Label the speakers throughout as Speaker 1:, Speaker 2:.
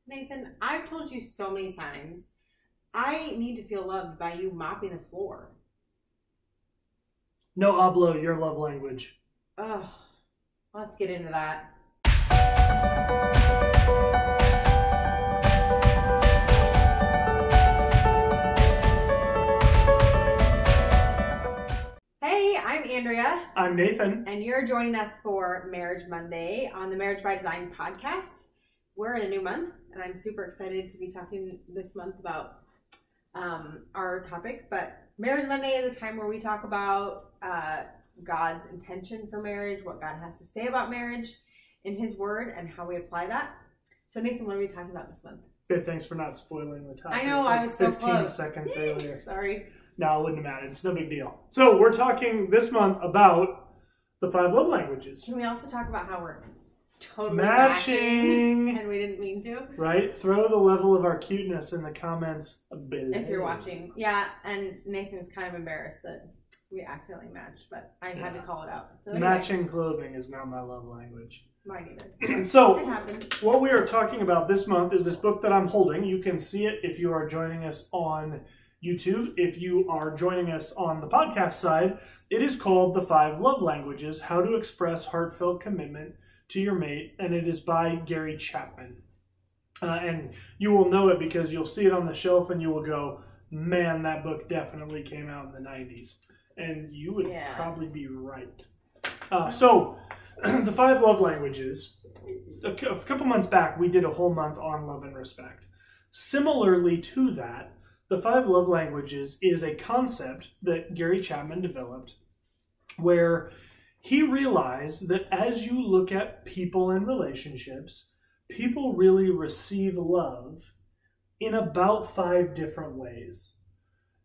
Speaker 1: Nathan, I've told you so many times, I need to feel loved by you mopping the floor.
Speaker 2: No hablo, your love language.
Speaker 1: Ugh, let's get into that. Hey, I'm Andrea.
Speaker 2: I'm Nathan.
Speaker 1: And you're joining us for Marriage Monday on the Marriage by Design podcast. We're in a new month, and I'm super excited to be talking this month about our topic. But Marriage Monday is a time where we talk about God's intention for marriage, what God has to say about marriage in His Word, and how we apply that. So, Nathan, what are we talking about this month?
Speaker 2: Good, thanks for not spoiling the topic.
Speaker 1: I know, I was so
Speaker 2: 15
Speaker 1: close.
Speaker 2: seconds earlier.
Speaker 1: Sorry.
Speaker 2: No, it wouldn't have mattered. It's no big deal. So, we're talking this month about the 5 love languages.
Speaker 1: Can we also talk about how we're totally
Speaker 2: matching
Speaker 1: and we didn't mean to?
Speaker 2: Right? Throw the level of our cuteness in the comments below.
Speaker 1: If you're watching. Yeah, and Nathan was kind of embarrassed that we accidentally matched, but I had to call it out. So anyway,
Speaker 2: matching clothing is not my love language.
Speaker 1: Mine either.
Speaker 2: So,
Speaker 1: it happens.
Speaker 2: What we are talking about this month is this book that I'm holding. You can see it if you are joining us on YouTube. If you are joining us on the podcast side, it is called The 5 Love Languages, How to Express Heartfelt Commitment to Your Mate, and it is by Gary Chapman. And you will know it because you'll see it on the shelf and you will go, man, that book definitely came out in the 90s. And you would probably be right. So, the 5 love languages, a couple months back, we did a whole month on love and respect. Similarly to that, the 5 love languages is a concept that Gary Chapman developed where he realized that as you look at people and relationships, people really receive love in about 5 different ways.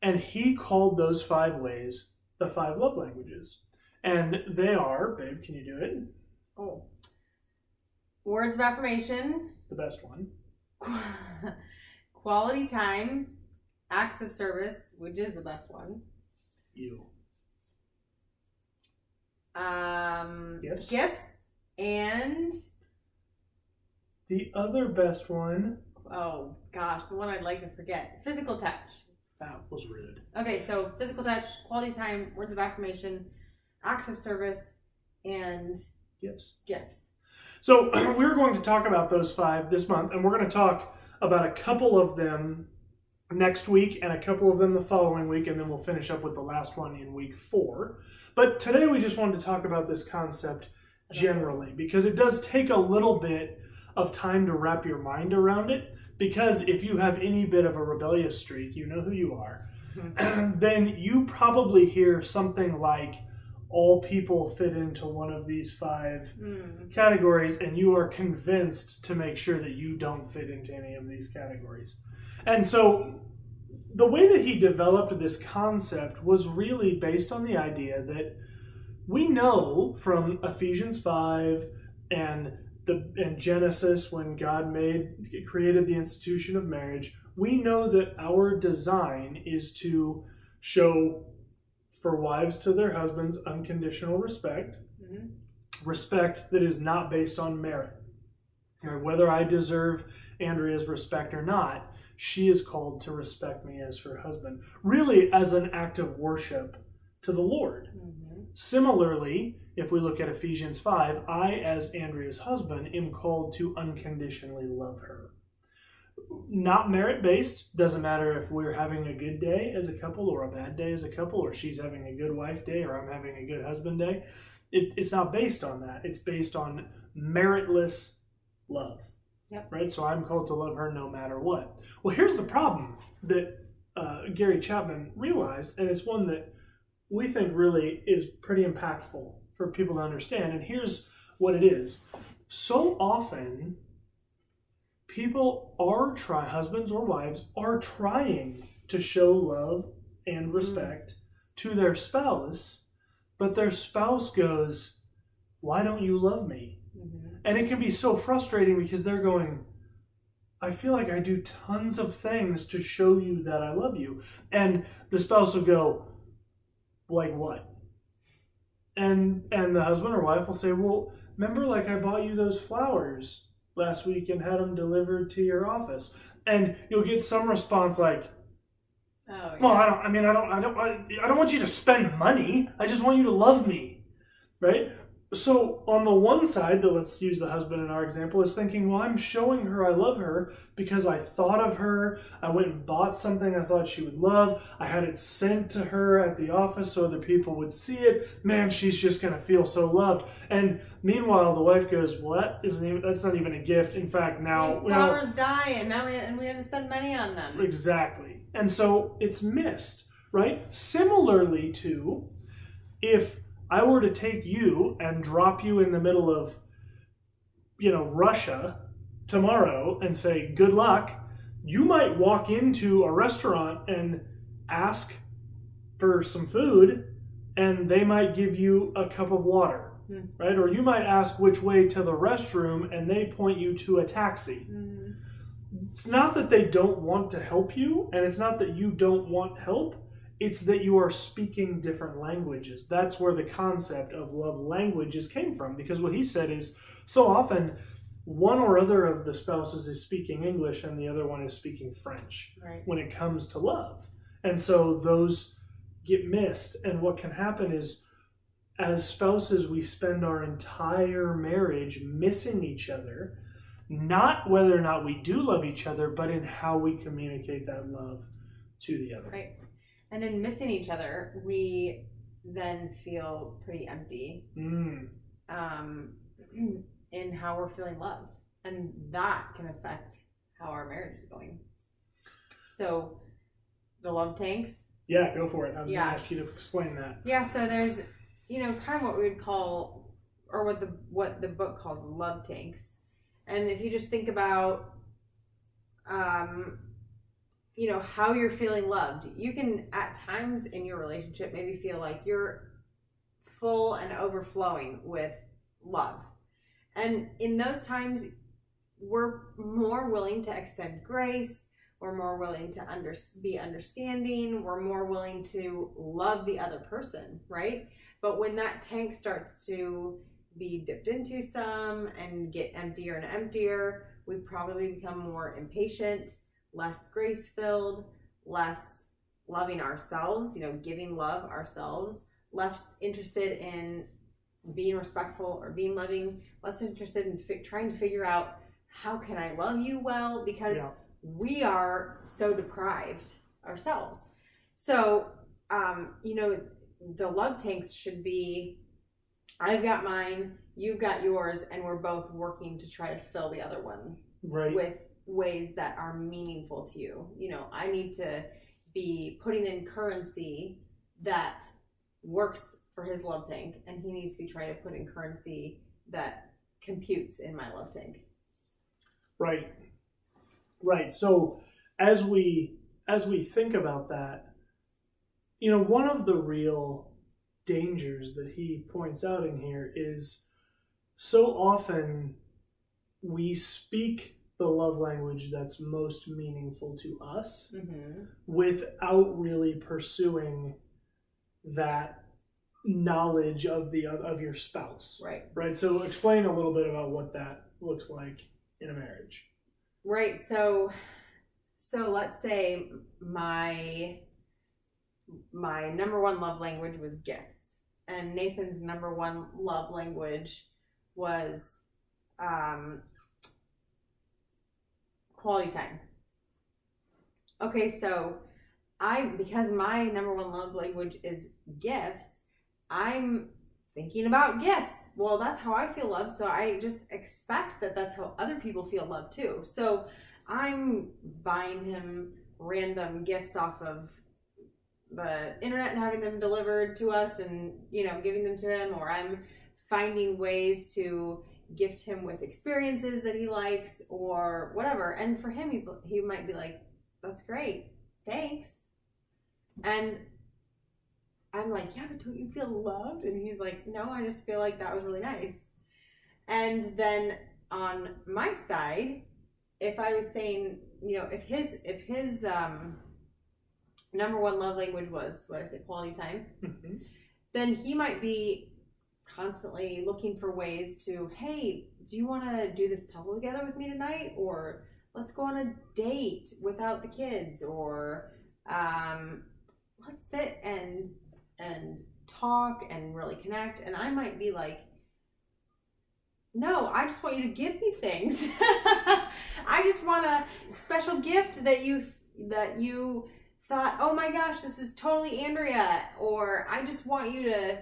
Speaker 2: And he called those 5 ways the 5 love languages. And they are, babe, can you do it?
Speaker 1: Oh. Words of affirmation.
Speaker 2: The best one.
Speaker 1: Quality time. Acts of service, which is the best one.
Speaker 2: You.
Speaker 1: Gifts. And
Speaker 2: the other best one.
Speaker 1: Oh, gosh, the one I'd like to forget. Physical touch.
Speaker 2: That was rude.
Speaker 1: Okay, so physical touch, quality time, words of affirmation, acts of service, and
Speaker 2: gifts. So we're going to talk about those 5 this month, and we're going to talk about a couple of them next week and a couple of them the following week, and then we'll finish up with the last one in week 4. But today we just wanted to talk about this concept generally because it does take a little bit of time to wrap your mind around it, because if you have any bit of a rebellious streak, you know who you are, then you probably hear something like, all people fit into one of these 5 categories, and you are convinced to make sure that you don't fit into any of these categories. And so the way that he developed this concept was really based on the idea that we know from Ephesians 5 and Genesis, when God created the institution of marriage, we know that our design is to show for wives to their husbands unconditional respect, respect that is not based on merit. Whether I deserve Andrea's respect or not, she is called to respect me as her husband, really as an act of worship to the Lord. Similarly, if we look at Ephesians 5, I, as Andrea's husband, am called to unconditionally love her. Not merit-based. Doesn't matter if we're having a good day as a couple or a bad day as a couple, or she's having a good wife day or I'm having a good husband day. It's not based on that. It's based on meritless love. Right? So I'm called to love her no matter what. Well, here's the problem that Gary Chapman realized, and it's one that we think really is pretty impactful for people to understand. And here's what it is. So often, people are husbands or wives are trying to show love and respect to their spouse, but their spouse goes, why don't you love me? And it can be so frustrating because they're going, I feel like I do tons of things to show you that I love you. And the spouse will go, like what? And the husband or wife will say, well, remember, like I bought you those flowers last week and had them delivered to your office. And you'll get some response like,
Speaker 1: oh, yeah.
Speaker 2: well, I don't want you to spend money. I just want you to love me, right? So on the one side, let's use the husband in our example, is thinking, well, I'm showing her I love her because I thought of her. I went and bought something I thought she would love. I had it sent to her at the office so other people would see it. Man, she's just going to feel so loved. And meanwhile, the wife goes, well, that's not even a gift. In fact, now...
Speaker 1: These flowers die and now we have to spend money on them.
Speaker 2: Exactly. And so it's missed, right? Similarly to if I were to take you and drop you in the middle of, Russia tomorrow and say, good luck, you might walk into a restaurant and ask for some food and they might give you a cup of water, right? Or you might ask which way to the restroom and they point you to a taxi. Mm-hmm. It's not that they don't want to help you, and it's not that you don't want help. It's that you are speaking different languages. That's where the concept of love languages came from. Because what he said is, so often, one or other of the spouses is speaking English and the other one is speaking French when it comes to love. And so those get missed. And what can happen is, as spouses, we spend our entire marriage missing each other, not whether or not we do love each other, but in how we communicate that love to the other.
Speaker 1: Right. And in missing each other, we then feel pretty empty in how we're feeling loved. And that can affect how our marriage is going. So the love tanks.
Speaker 2: Yeah, go for it. I was going to ask you to explain that.
Speaker 1: Yeah, so there's, kind of what we would call, or what the book calls love tanks. And if you just think about, how you're feeling loved, you can at times in your relationship maybe feel like you're full and overflowing with love. And in those times, we're more willing to extend grace. We're more willing to be understanding. We're more willing to love the other person, right? But when that tank starts to be dipped into some and get emptier and emptier, we probably become more impatient, less grace-filled, less loving ourselves, giving love ourselves, less interested in being respectful or being loving, less interested in trying to figure out how can I love you well, because we are so deprived ourselves. So, the love tanks should be, I've got mine, you've got yours, and we're both working to try to fill the other one with ways that are meaningful to you. I need to be putting in currency that works for his love tank, and he needs to be trying to put in currency that computes in my love tank.
Speaker 2: Right. So as we think about that, one of the real dangers that he points out in here is so often we speak the love language that's most meaningful to us without really pursuing that knowledge of your spouse. Right. So explain a little bit about what that looks like in a marriage.
Speaker 1: Right. So let's say my number one love language was gifts, and Nathan's number one love language was quality time. Okay, so because my number one love language is gifts, I'm thinking about gifts. Well, that's how I feel love, so I just expect that that's how other people feel love too. So I'm buying him random gifts off of the internet and having them delivered to us and, giving them to him, or I'm finding ways to gift him with experiences that he likes or whatever. And for him, he might be like, that's great, thanks. And I'm like, yeah, but don't you feel loved? And he's like, no, I just feel like that was really nice. And then on my side, if I was saying, if his number one love language was quality time, then he might be constantly looking for ways to, hey, do you want to do this puzzle together with me tonight? Or let's go on a date without the kids, or let's sit and talk and really connect. And I might be like, no, I just want you to give me things. I just want a special gift that you thought, oh my gosh, this is totally Andrea. Or I just want you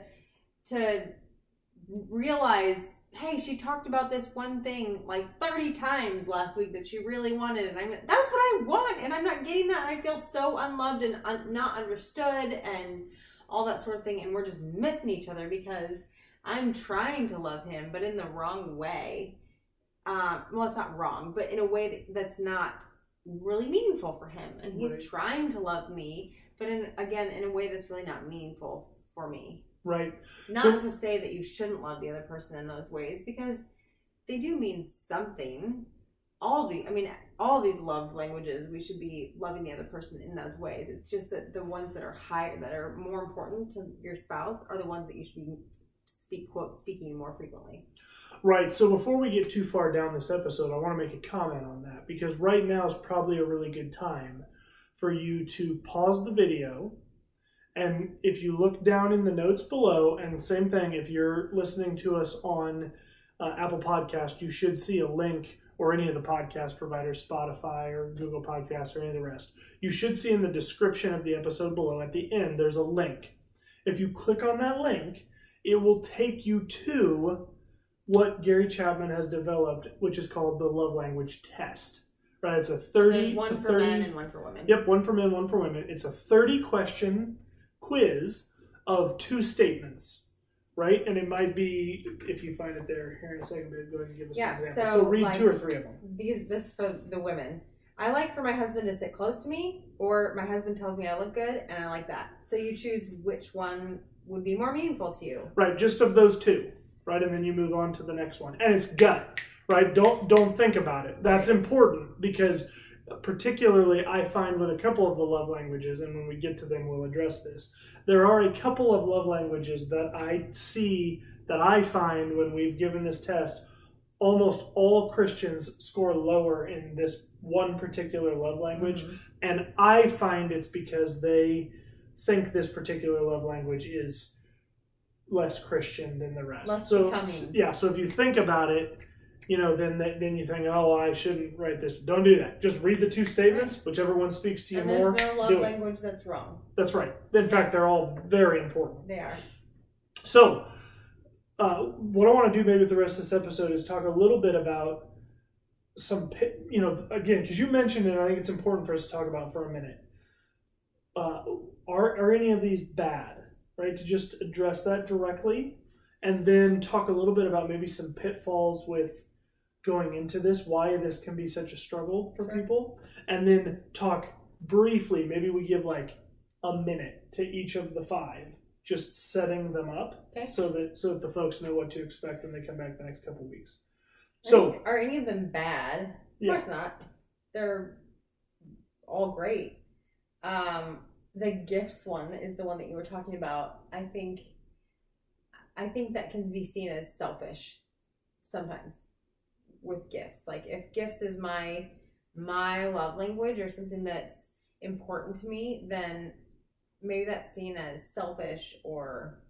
Speaker 1: to realize, hey, she talked about this one thing like 30 times last week that she really wanted, and that's what I want, and I'm not getting that, and I feel so unloved and not understood and all that sort of thing, and we're just missing each other because I'm trying to love him, but in the wrong way. Well, it's not wrong, but in a way that's not really meaningful for him, and he's trying to love me, but in a way that's really not meaningful for me.
Speaker 2: Right.
Speaker 1: Not to say that you shouldn't love the other person in those ways, because they do mean something. All these love languages, we should be loving the other person in those ways. It's just that the ones that are higher, that are more important to your spouse, are the ones that you should be speaking more frequently.
Speaker 2: Right. So before we get too far down this episode, I want to make a comment on that, because right now is probably a really good time for you to pause the video. And if you look down in the notes below, and same thing, if you're listening to us on Apple Podcast, you should see a link, or any of the podcast providers, Spotify or Google Podcasts or any of the rest. You should see in the description of the episode below, at the end, there's a link. If you click on that link, it will take you to what Gary Chapman has developed, which is called the love language test. Right? It's a 30...
Speaker 1: There's one for men and one for women.
Speaker 2: Yep, one for men, one for women. It's a 30-question quiz of 2 statements, right? And it might be, if you find it there here in a second, go ahead and give us an example. So read 2 or 3 of them.
Speaker 1: This for the women. I like for my husband to sit close to me, or my husband tells me I look good, and I like that. So you choose which one would be more meaningful to you.
Speaker 2: Right, just of those 2, right? And then you move on to the next one. And it's gut, right? Don't think about it. That's important, because particularly I find with a couple of the love languages, and when we get to them we'll address this, there are a couple of love languages that I find when we've given this test, almost all Christians score lower in this one particular love language. Mm-hmm. And I find it's because they think this particular love language is less Christian than the rest.
Speaker 1: Less
Speaker 2: so
Speaker 1: becoming.
Speaker 2: Yeah, so if you think about it, then you think, oh, I shouldn't write this. Don't do that. Just read the 2 statements, whichever one speaks to you more.
Speaker 1: And there's no love language that's wrong.
Speaker 2: That's right. In fact, they're all very important.
Speaker 1: They are.
Speaker 2: So, what I want to do maybe with the rest of this episode is talk a little bit about some, again, because you mentioned it, and I think it's important for us to talk about for a minute. Are any of these bad, right? To just address that directly, and then talk a little bit about maybe some pitfalls with going into this, why this can be such a struggle for people, and then talk briefly, maybe we give like a minute to each of the 5, just setting them up, so that the folks know what to expect when they come back the next couple of weeks. So,
Speaker 1: are any of them bad? Of course not. They're all great. The gifts one is the one that you were talking about. I think that can be seen as selfish sometimes with gifts. Like, if gifts is my love language or something that's important to me, then maybe that's seen as selfish or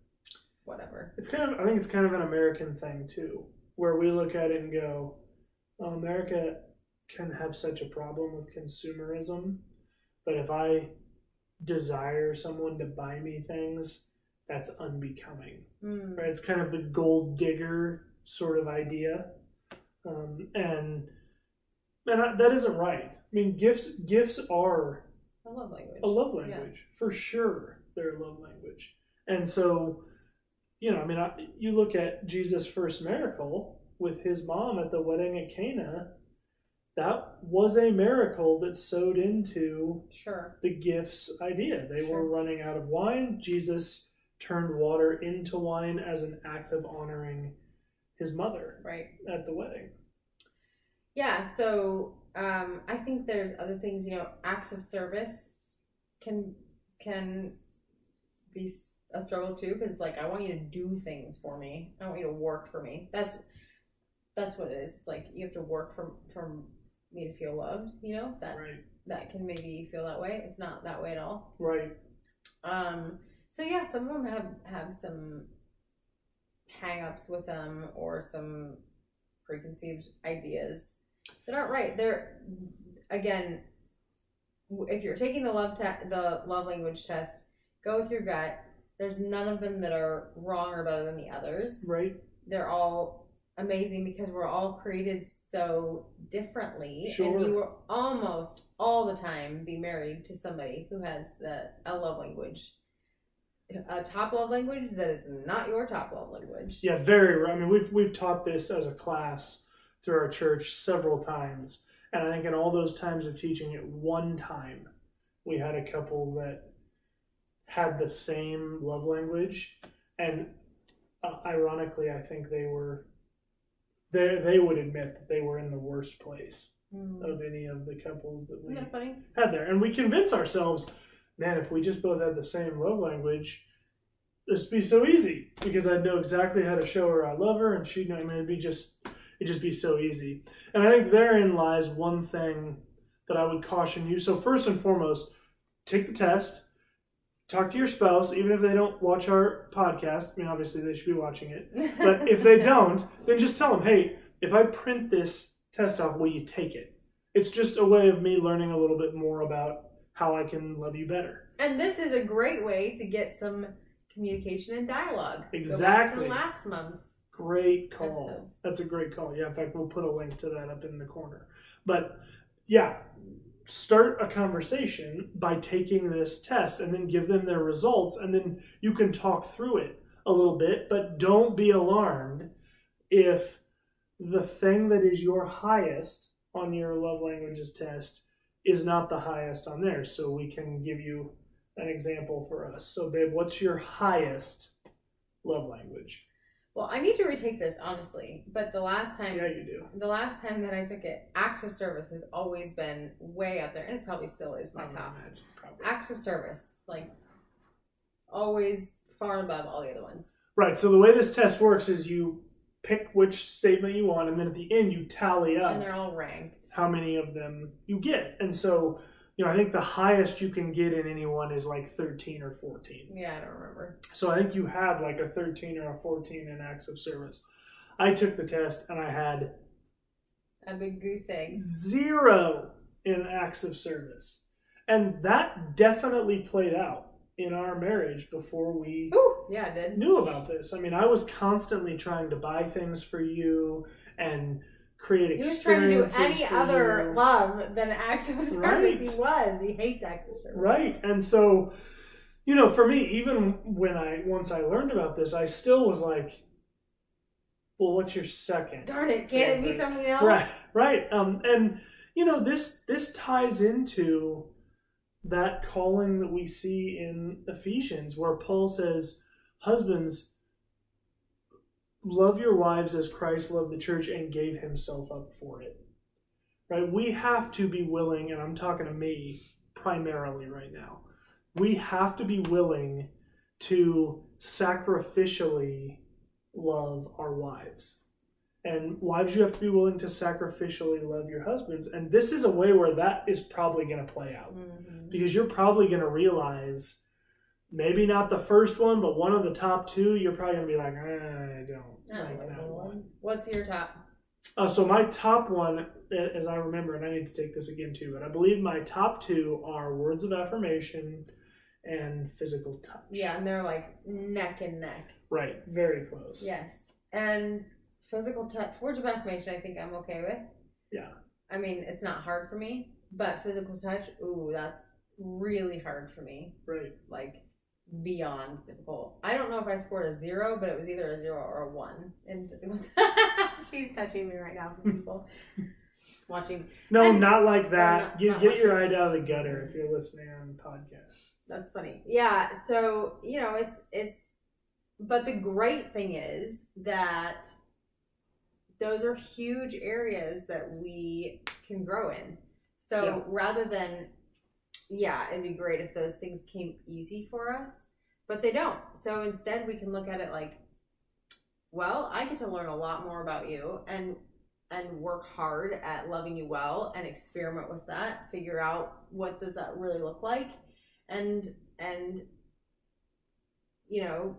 Speaker 1: whatever. I
Speaker 2: think it's kind of an American thing too, where we look at it and go, oh, America can have such a problem with consumerism, but if I desire someone to buy me things, that's unbecoming. Right? It's kind of the gold digger sort of idea, and that isn't right. I mean, gifts are
Speaker 1: a love language.
Speaker 2: A love language, for sure. They're a love language, and so you look at Jesus' first miracle with his mom at the wedding at Cana. That was a miracle that sewed into the gifts idea. They were running out of wine. Jesus turned water into wine as an act of honoring his mother at the wedding.
Speaker 1: Yeah, so I think there's other things, acts of service can be a struggle too, because it's like, I want you to do things for me. I want you to work for me. that's what it is. It's like you have to work for me to feel loved, you know, that can maybe you feel that way. It's not that way at all.
Speaker 2: Right.
Speaker 1: So yeah, some of them have some hang-ups with them or some preconceived ideas that aren't right. They're, again, if you're taking the love language test, go with your gut. There's none of them that are wrong or better than the others.
Speaker 2: Right.
Speaker 1: They're all amazing because we're all created so differently.
Speaker 2: Sure.
Speaker 1: And you will almost all the time be married to somebody who has a love language, a top love language that is not your top love language.
Speaker 2: Yeah, very right. I mean, we've taught this as a class through our church several times. And I think in all those times of teaching it, one time we had a couple that had the same love language. And ironically, I think they would admit that they were in the worst place of any of the couples that we had there. And we convince ourselves, man, if we just both had the same love language, this would be so easy because I'd know exactly how to show her I love her, and she'd know. I mean, it'd just be so easy. And I think therein lies one thing that I would caution you. So first and foremost, take the test. Talk to your spouse, even if they don't watch our podcast. I mean, obviously they should be watching it. But if they don't, then just tell them, hey, if I print this test off, will you take it? It's just a way of me learning a little bit more about how I can love you better.
Speaker 1: And this is a great way to get some communication and dialogue.
Speaker 2: Exactly.
Speaker 1: Go back to last month's.
Speaker 2: Great call.
Speaker 1: Episodes.
Speaker 2: That's a great call. Yeah, in fact, we'll put a link to that up in the corner. But yeah, start a conversation by taking this test and then give them their results, and then you can talk through it a little bit, but don't be alarmed if the thing that is your highest on your love languages test is not the highest on theirs. So we can give you an example for us. So babe, what's your highest love language?
Speaker 1: Well, I need to retake this, honestly, but the last time...
Speaker 2: Yeah, you do.
Speaker 1: The last time that I took it, acts of service has always been way up there, and it probably still is my top. Acts of service, like, always far above all the other ones.
Speaker 2: Right, so the way this test works is you pick which statement you want, and then at the end you tally up.
Speaker 1: And they're all ranked.
Speaker 2: How many of them you get. And so, you know, I think the highest you can get in any one is like 13 or 14.
Speaker 1: Yeah, I don't remember.
Speaker 2: So I think you had like a 13 or a 14 in acts of service. I took the test and I had
Speaker 1: a big goose egg.
Speaker 2: 0 in acts of service. And that definitely played out in our marriage before we
Speaker 1: it did.
Speaker 2: knew about this. I mean, I was constantly trying to buy things for you and create experiences.
Speaker 1: He was trying to do any other love than acts of service.
Speaker 2: Right.
Speaker 1: He hates acts of service.
Speaker 2: Right. And so, you know, for me, even once I learned about this, I still was like, well, what's your second?
Speaker 1: Darn it, can't it be something else?
Speaker 2: Right. And you know, this ties into that calling that we see in Ephesians, where Paul says, husbands, love your wives as Christ loved the church and gave himself up for it. Right? We have to be willing, and I'm talking to me primarily right now, we have to be willing to sacrificially love our wives. And wives, you have to be willing to sacrificially love your husbands. And this is a way where that is probably going to play out. Mm-hmm. Because you're probably going to realize, maybe not the first one, but one of the top 2, you're probably going to be like, I don't like that one.
Speaker 1: What's your top?
Speaker 2: So my top one, as I remember, and I need to take this again too, but I believe my top 2 are words of affirmation and physical touch.
Speaker 1: Yeah, and they're like neck and neck.
Speaker 2: Right, very close.
Speaker 1: Yes. And physical touch, words of affirmation, I think I'm okay with.
Speaker 2: Yeah.
Speaker 1: I mean, it's not hard for me, but physical touch, that's really hard for me.
Speaker 2: Right.
Speaker 1: Like, beyond difficult. I don't know if I scored a 0, but it was either a 0 or a 1 in physical touch. She's touching me right now for people watching.
Speaker 2: No, not like that. Get your eye out of the gutter if you're listening on the podcast.
Speaker 1: That's funny. Yeah, so, you know, it's but the great thing is that those are huge areas that we can grow in. So rather than, it'd be great if those things came easy for us, but they don't. So instead we can look at it like, well, I get to learn a lot more about you, and and work hard at loving you well and experiment with that, figure out what does that really look like, and you know,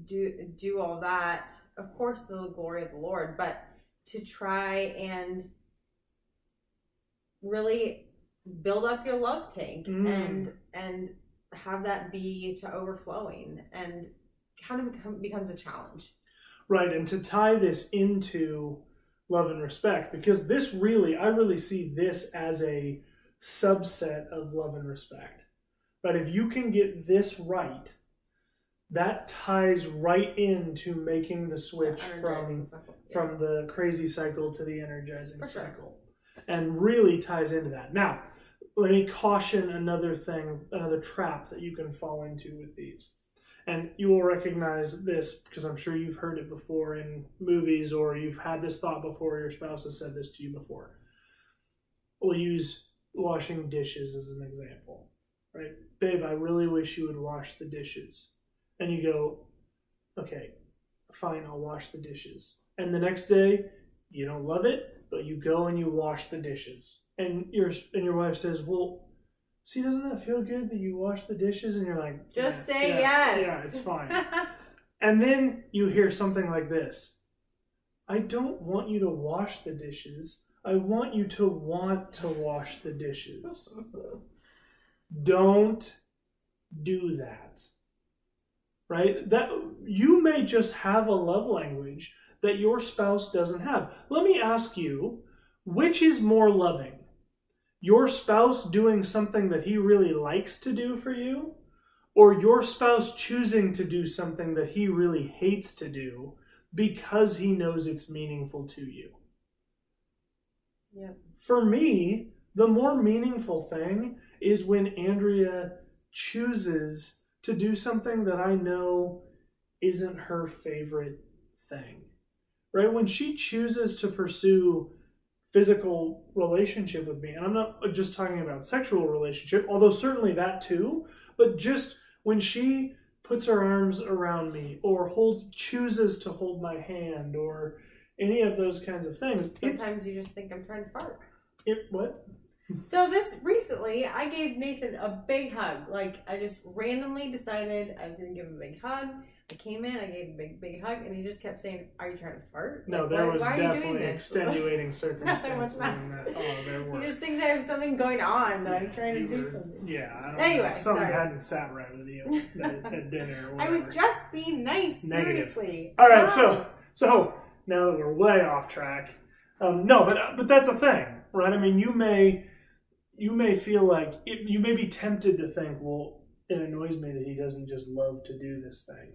Speaker 1: do all that, of course, to the glory of the Lord, but to try and really build up your love tank and have that be to overflowing, and kind of becomes a challenge.
Speaker 2: Right, and to tie this into love and respect, because this really, I really see this as a subset of love and respect. But if you can get this right, that ties right into making the switch from the crazy cycle to the energizing cycle. And really ties into that. Now, let me caution another thing, another trap that you can fall into with these. And you will recognize this because I'm sure you've heard it before in movies, or you've had this thought before, your spouse has said this to you before. We'll use washing dishes as an example, right? Babe, I really wish you would wash the dishes. And you go, okay, fine, I'll wash the dishes. And the next day, you don't love it, but you go and you wash the dishes. And your wife says, well, see, doesn't that feel good that you wash the dishes? And you're like,
Speaker 1: just say yes.
Speaker 2: Yeah, it's fine. And then you hear something like this. I don't want you to wash the dishes. I want you to want to wash the dishes. Don't do that. Right? That you may just have a love language that your spouse doesn't have. Let me ask you, which is more loving? Your spouse doing something that he really likes to do for you, or your spouse choosing to do something that he really hates to do because he knows it's meaningful to you?
Speaker 1: Yep.
Speaker 2: For me, the more meaningful thing is when Andrea chooses to do something that I know isn't her favorite thing, right? When she chooses to pursue physical relationship with me, and I'm not just talking about sexual relationship, although certainly that too, but just when she puts her arms around me or chooses to hold my hand or any of those kinds of things.
Speaker 1: Sometimes you just think I'm trying to fart.
Speaker 2: What?
Speaker 1: So recently, I gave Nathan a big hug. Like, I just randomly decided I was going to give him a big hug. I came in, I gave him a big hug, and he just kept saying, are you trying to fart?
Speaker 2: No,
Speaker 1: like,
Speaker 2: there was
Speaker 1: why
Speaker 2: definitely extenuating circumstances in that. Oh, there were.
Speaker 1: He just thinks I have something going on, that I'm trying to do something.
Speaker 2: Yeah, I don't
Speaker 1: anyway,
Speaker 2: know. Something hadn't sat right with you at dinner or whatever.
Speaker 1: I was just being nice,
Speaker 2: Negative.
Speaker 1: seriously.
Speaker 2: All right, so now that we're way off track, no, but that's a thing, right? I mean, you may feel like, you may be tempted to think, well, it annoys me that he doesn't just love to do this thing.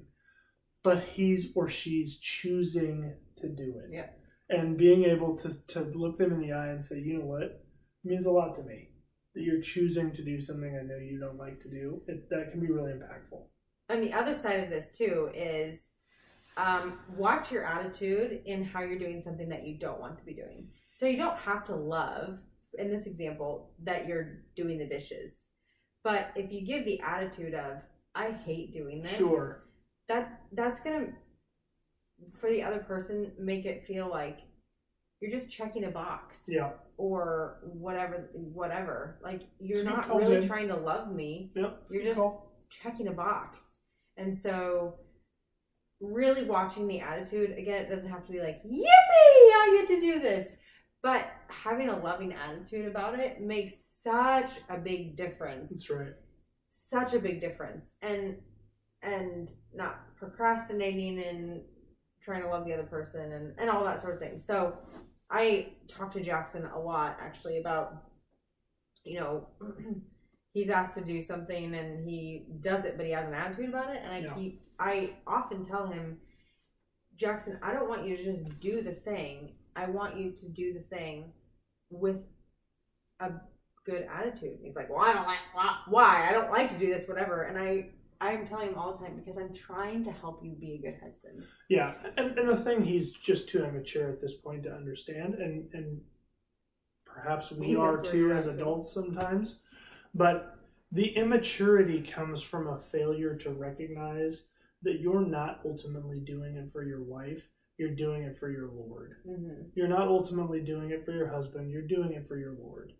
Speaker 2: But he's or she's choosing to do it.
Speaker 1: Yeah.
Speaker 2: And being able to look them in the eye and say, you know what? It means a lot to me that you're choosing to do something I know you don't like to do. That can be really impactful.
Speaker 1: And the other side of this, too, is watch your attitude in how you're doing something that you don't want to be doing. So you don't have to love, in this example, that you're doing the dishes. But if you give the attitude of, I hate doing this.
Speaker 2: Sure.
Speaker 1: That's going to, for the other person, make it feel like you're just checking a box.
Speaker 2: Yeah.
Speaker 1: Or whatever. Like, you're not really trying to love me.
Speaker 2: Yep.
Speaker 1: You're just checking a box. And so, really watching the attitude, again, it doesn't have to be like, yippee, I get to do this. But having a loving attitude about it makes such a big difference.
Speaker 2: That's right.
Speaker 1: Such a big difference. And not procrastinating and trying to love the other person and all that sort of thing. So I talked to Jackson a lot, actually, about, he's asked to do something and he does it, but he has an attitude about it. And I often tell him, Jackson, I don't want you to just do the thing. I want you to do the thing with a good attitude. He's like, well, I don't like, why? I don't like to do this, whatever. And I'm telling him all the time, because I'm trying to help you be a good husband.
Speaker 2: Yeah, and the thing, he's just too immature at this point to understand, and perhaps we are too as adults sometimes, but the immaturity comes from a failure to recognize that you're not ultimately doing it for your wife, you're doing it for your Lord.
Speaker 1: Mm-hmm.
Speaker 2: You're not ultimately doing it for your husband. You're doing it for your Lord.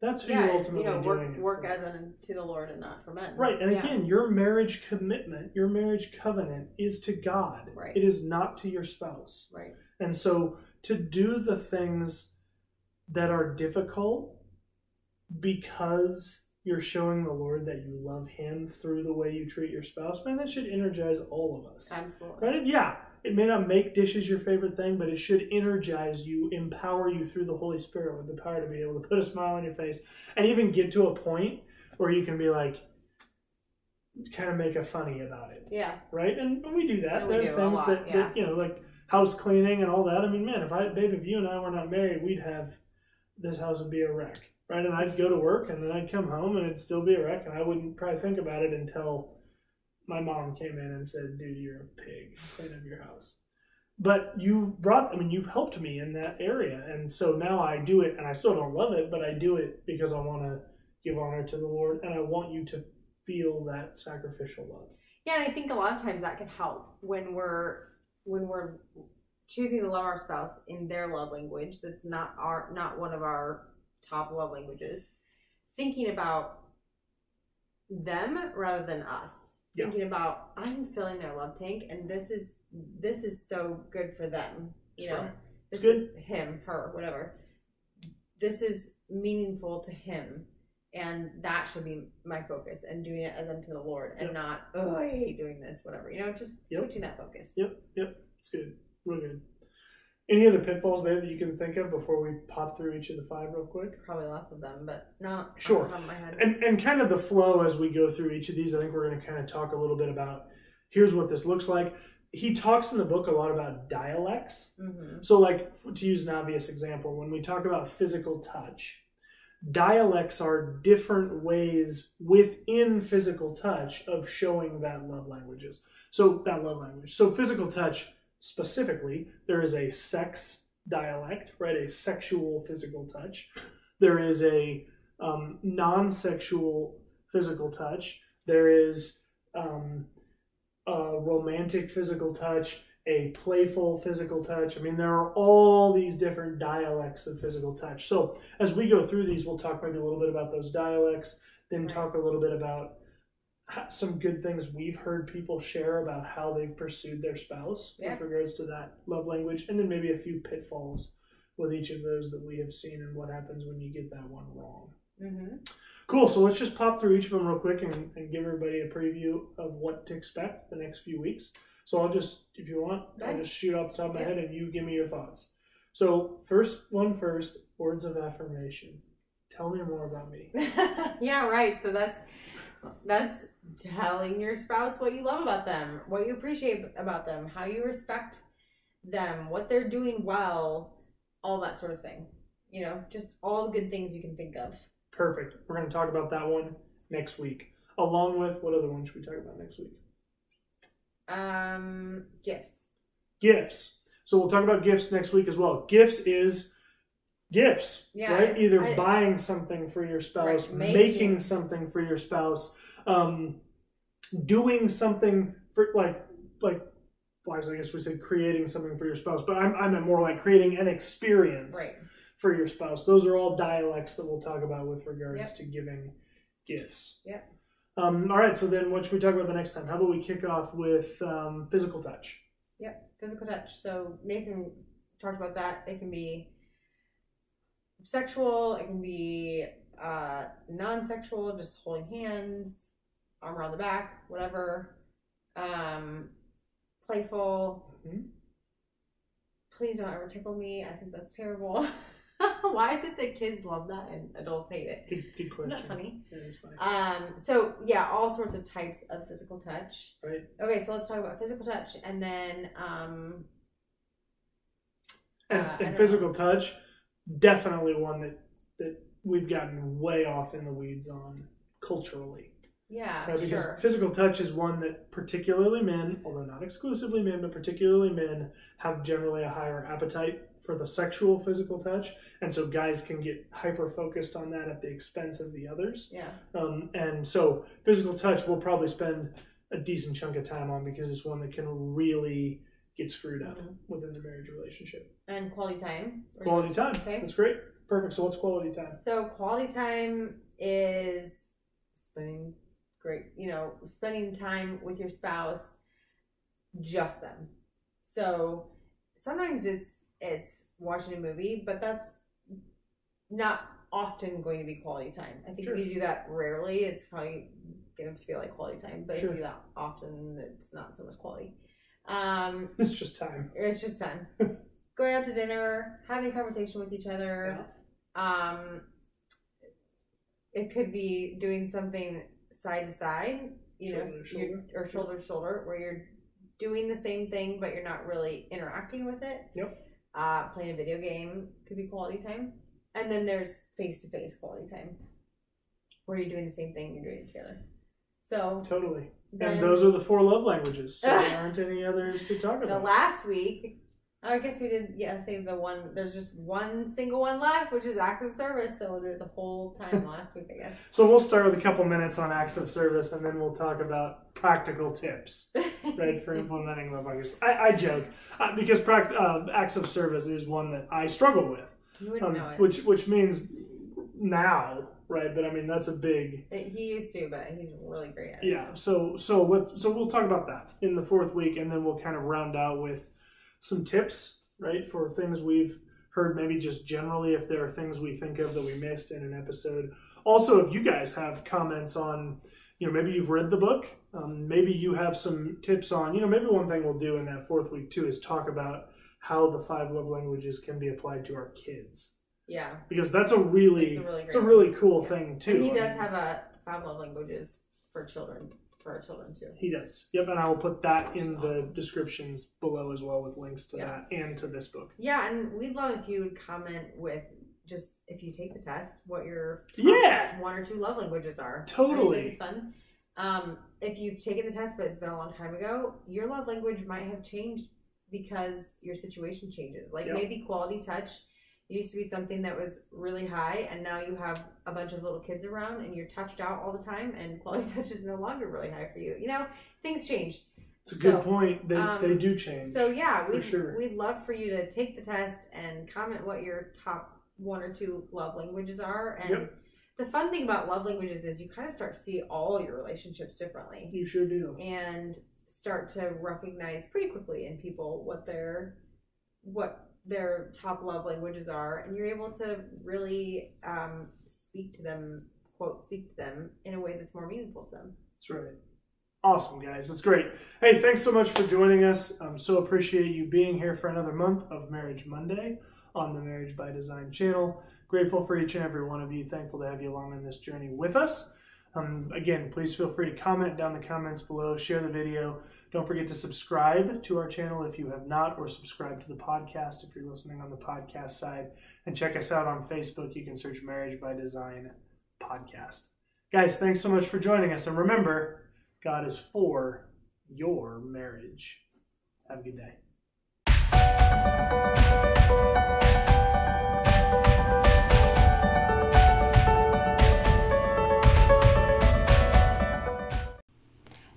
Speaker 2: That's who you're ultimately doing it
Speaker 1: work
Speaker 2: for.
Speaker 1: as unto the Lord and not for men.
Speaker 2: Right. And again, your marriage commitment, your marriage covenant is to God.
Speaker 1: Right.
Speaker 2: It is not to your spouse.
Speaker 1: Right.
Speaker 2: And so to do the things that are difficult because you're showing the Lord that you love him through the way you treat your spouse, man, that should energize all of us.
Speaker 1: Absolutely.
Speaker 2: Right? Yeah. It may not make dishes your favorite thing, but it should energize you, empower you through the Holy Spirit with the power to be able to put a smile on your face and even get to a point where you can be like, kind of make a funny about it.
Speaker 1: Yeah.
Speaker 2: Right? And we do that.
Speaker 1: And
Speaker 2: there are things that, you know, like house cleaning and all that. I mean, man, if you and I were not married, we'd have, this house would be a wreck. Right? And I'd go to work and then I'd come home and it'd still be a wreck and I wouldn't probably think about it until my mom came in and said, dude, you're a pig. Clean up your house. But you've helped me in that area. And so now I do it, and I still don't love it, but I do it because I want to give honor to the Lord, and I want you to feel that sacrificial love.
Speaker 1: Yeah, and I think a lot of times that can help when we're choosing to love our spouse in their love language that's not one of our top love languages. Thinking about them rather than us.
Speaker 2: Yeah.
Speaker 1: Thinking about, I'm filling their love tank, and this is so good for them. You know, this is him, her, whatever. This is meaningful to him, and that should be my focus. And doing it as unto the Lord, and not, oh, I hate doing this, whatever. You know, just switching that focus.
Speaker 2: Yep. It's good, real good. Any other pitfalls, babe, that you can think of before we pop through each of the 5 real quick?
Speaker 1: Probably lots of them, but not
Speaker 2: sure.
Speaker 1: off the top of my head.
Speaker 2: And kind of the flow as we go through each of these, I think we're going to kind of talk a little bit about, here's what this looks like. He talks in the book a lot about dialects. Mm-hmm. So like, to use an obvious example, when we talk about physical touch, dialects are different ways within physical touch of showing that love languages. So physical touch, specifically, there is a sex dialect, right? A sexual physical touch. There is a non-sexual physical touch. There is a romantic physical touch, a playful physical touch. I mean, there are all these different dialects of physical touch. So as we go through these, we'll talk maybe a little bit about those dialects, then talk a little bit about some good things we've heard people share about how they've pursued their spouse with regards to that love language, and then maybe a few pitfalls with each of those that we have seen and what happens when you get that one wrong. Mm-hmm. Cool. So let's just pop through each of them real quick and give everybody a preview of what to expect the next few weeks. So I'll just, if you want, I'll just shoot off the top of my head and you give me your thoughts. So first, words of affirmation. Tell me more about me.
Speaker 1: Yeah, right. So that's telling your spouse what you love about them, what you appreciate about them, how you respect them, what they're doing well, all that sort of thing. You know, just all the good things you can think of.
Speaker 2: Perfect. We're going to talk about that one next week. Along with, what other one should we talk about next week? Gifts. So we'll talk about gifts next week as well. Gifts is gifts, right? Either buying something for your spouse, making something for your spouse, doing something for like I guess we said creating something for your spouse, but I meant more like creating an experience for your spouse. Those are all dialects that we'll talk about with regards to giving gifts.
Speaker 1: Yep.
Speaker 2: All right, so then what should we talk about the next time? How about we kick off with physical touch?
Speaker 1: Yep, physical touch. So Nathan talked about that. It can be sexual, it can be non-sexual, just holding hands, arm around the back, whatever. Playful. Mm-hmm. Please don't ever tickle me. I think that's terrible. Why is it that kids love that and adults hate it?
Speaker 2: Good question.
Speaker 1: Isn't that funny?
Speaker 2: That is funny.
Speaker 1: So yeah, all sorts of types of physical touch.
Speaker 2: Right.
Speaker 1: Okay, so let's talk about physical touch, and then
Speaker 2: and physical touch, definitely one that we've gotten way off in the weeds on culturally.
Speaker 1: Yeah,
Speaker 2: right? Because physical touch is one that particularly men, although not exclusively men, but particularly men have generally a higher appetite for the sexual physical touch. And so guys can get hyper-focused on that at the expense of the others.
Speaker 1: Yeah.
Speaker 2: And so physical touch we'll probably spend a decent chunk of time on because it's one that can really get screwed up within the marriage relationship.
Speaker 1: And quality time.
Speaker 2: Quality time.
Speaker 1: Okay.
Speaker 2: That's great. Perfect. So what's quality time?
Speaker 1: So quality time is spending time with your spouse, just them. So sometimes it's watching a movie, but that's not often going to be quality time. I think if you do that rarely, it's probably going to feel like quality time. But if you do that often, it's not so much quality.
Speaker 2: It's just time.
Speaker 1: It's just time. Going out to dinner, having a conversation with each other. Yeah. It could be doing something side to side, shoulder to shoulder, where you're doing the same thing, but you're not really interacting with it.
Speaker 2: Yep.
Speaker 1: Playing a video game could be quality time. And then there's face-to-face quality time, where you're doing the same thing and you're doing it together. So
Speaker 2: totally. And those are the 4 love languages. So there aren't any others to talk about.
Speaker 1: The last week, I guess we did, save the one. There's just one single one left, which is acts of service. So we'll do it the whole time last week, I guess.
Speaker 2: So we'll start with a couple minutes on acts of service, and then we'll talk about practical tips, right, for implementing love languages. I joke, because acts of service is one that I struggle with.
Speaker 1: You wouldn't know it.
Speaker 2: Which means now, right? But I mean, that's a big...
Speaker 1: He used to, but he's really great at it.
Speaker 2: Yeah, so we'll talk about that in the 4th week, and then we'll kind of round out with some tips, right, for things we've heard, maybe just generally if there are things we think of that we missed in an episode. Also, if you guys have comments on, maybe you've read the book, maybe you have some tips on, maybe one thing we'll do in that 4th week too is talk about how the 5 love languages can be applied to our kids.
Speaker 1: Yeah.
Speaker 2: Because that's a really cool thing too.
Speaker 1: And he does have a 5 love languages for children. For our children too.
Speaker 2: He does. Yep, and I will put that in the descriptions below as well with links to that and to this book.
Speaker 1: Yeah, and we'd love if you would comment with just if you take the test, what your top 1 or 2 love languages are.
Speaker 2: Totally.
Speaker 1: That'd be fun. If you've taken the test but it's been a long time ago, your love language might have changed because your situation changes. Like maybe quality touch used to be something that was really high, and now you have a bunch of little kids around and you're touched out all the time, and quality touch is no longer really high for you. Things change.
Speaker 2: It's a good point. They do change.
Speaker 1: So we'd love for you to take the test and comment what your top 1 or 2 love languages are. And the fun thing about love languages is you kind of start to see all your relationships differently.
Speaker 2: You sure do.
Speaker 1: And start to recognize pretty quickly in people what their top love languages are, and you're able to really speak to them in a way that's more meaningful to them.
Speaker 2: That's right. Awesome, guys. That's great. Hey, thanks so much for joining us. So appreciate you being here for another month of Marriage Monday on the Marriage by Design channel. Grateful for each and every one of you. Thankful to have you along on this journey with us. Again, please feel free to comment down the comments below, share the video. Don't forget to subscribe to our channel if you have not, or subscribe to the podcast if you're listening on the podcast side. And check us out on Facebook. You can search Marriage by Design Podcast. Guys, thanks so much for joining us. And remember, God is for your marriage. Have a good day.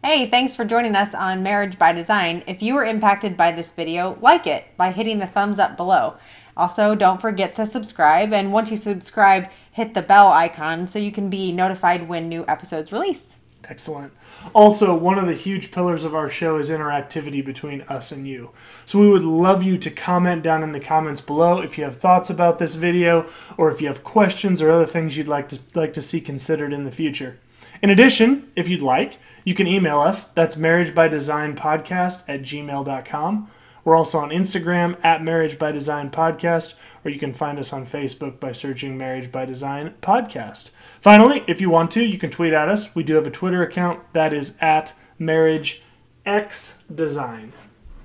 Speaker 1: Hey, thanks for joining us on Marriage by Design. If you were impacted by this video, like it by hitting the thumbs up below. Also, don't forget to subscribe, and once you subscribe, hit the bell icon so you can be notified when new episodes release.
Speaker 2: Excellent. Also, one of the huge pillars of our show is interactivity between us and you. So we would love you to comment down in the comments below if you have thoughts about this video, or if you have questions or other things you'd like to see considered in the future. In addition, if you'd like, you can email us. That's marriagebydesignpodcast@gmail.com. We're also on Instagram @marriagebydesignpodcast, or you can find us on Facebook by searching Marriage by Design Podcast. Finally, if you want to, you can tweet at us. We do have a Twitter account that is @MarriageXDesign.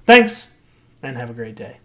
Speaker 2: Thanks, and have a great day.